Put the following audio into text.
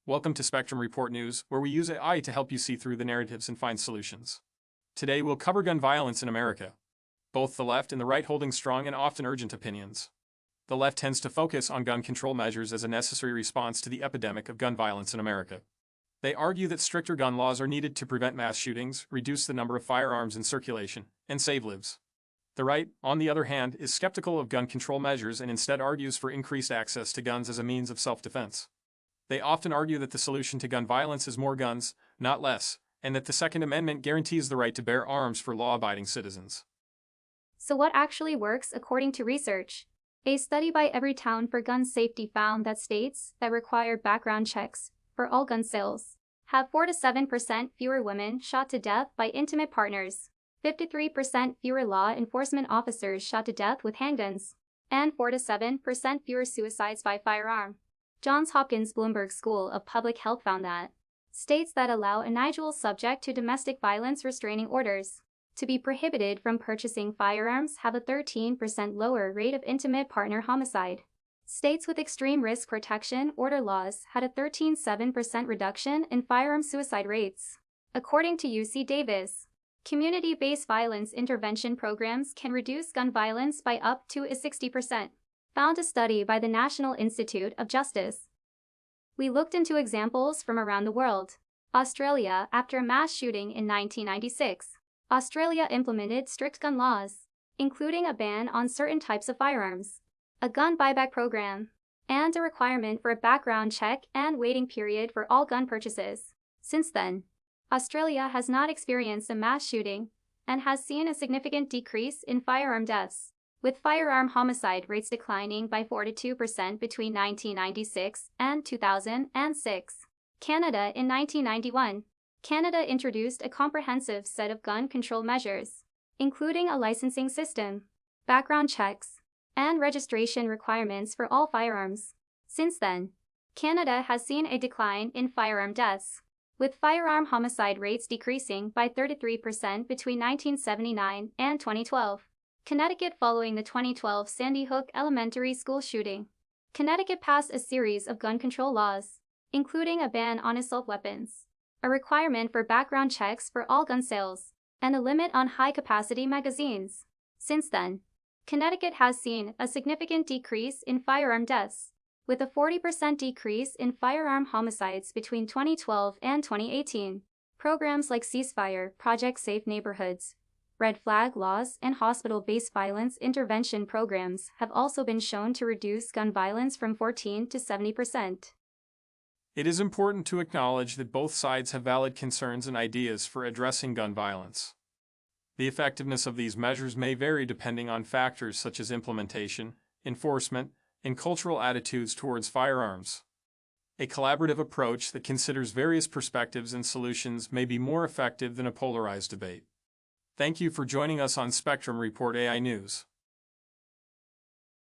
Welcome to Spectrum Report News, where we use AI to help you see through the narratives and find solutions. Today we'll cover gun violence in America. Both the left and the right holding strong and often urgent opinions. The left tends to focus on gun control measures as a necessary response to the epidemic of gun violence in America. They argue that stricter gun laws are needed to prevent mass shootings, reduce the number of firearms in circulation, and save lives. The right, on the other hand, is skeptical of gun control measures and instead argues for increased access to guns as a means of self-defense. They often argue that the solution to gun violence is more guns, not less, and that the Second Amendment guarantees the right to bear arms for law-abiding citizens. So what actually works according to research? A study by Everytown for Gun Safety found that states that require background checks for all gun sales have 4 to 7% fewer women shot to death by intimate partners, 53% fewer law enforcement officers shot to death with handguns, and 4 to 7% fewer suicides by firearm. Johns Hopkins Bloomberg School of Public Health found that states that allow individuals subject to domestic violence restraining orders to be prohibited from purchasing firearms have a 13% lower rate of intimate partner homicide. States with extreme risk protection order laws had a 13.7% reduction in firearm suicide rates. According to UC Davis, community-based violence intervention programs can reduce gun violence by up to 60%. Found a study by the National Institute of Justice. We looked into examples from around the world. Australia, after a mass shooting in 1996, Australia implemented strict gun laws, including a ban on certain types of firearms, a gun buyback program, and a requirement for a background check and waiting period for all gun purchases. Since then, Australia has not experienced a mass shooting and has seen a significant decrease in firearm deaths, with firearm homicide rates declining by 42% between 1996 and 2006. Canada in 1991. Canada introduced a comprehensive set of gun control measures, including a licensing system, background checks, and registration requirements for all firearms. Since then, Canada has seen a decline in firearm deaths, with firearm homicide rates decreasing by 33% between 1979 and 2012. Connecticut following the 2012 Sandy Hook Elementary School shooting. Connecticut passed a series of gun control laws, including a ban on assault weapons, a requirement for background checks for all gun sales, and a limit on high-capacity magazines. Since then, Connecticut has seen a significant decrease in firearm deaths, with a 40% decrease in firearm homicides between 2012 and 2018. Programs like Ceasefire, Project Safe Neighborhoods, red flag laws, and hospital-based violence intervention programs have also been shown to reduce gun violence from 14 to 70%. It is important to acknowledge that both sides have valid concerns and ideas for addressing gun violence. The effectiveness of these measures may vary depending on factors such as implementation, enforcement, and cultural attitudes towards firearms. A collaborative approach that considers various perspectives and solutions may be more effective than a polarized debate. Thank you for joining us on Spectrum Report AI News.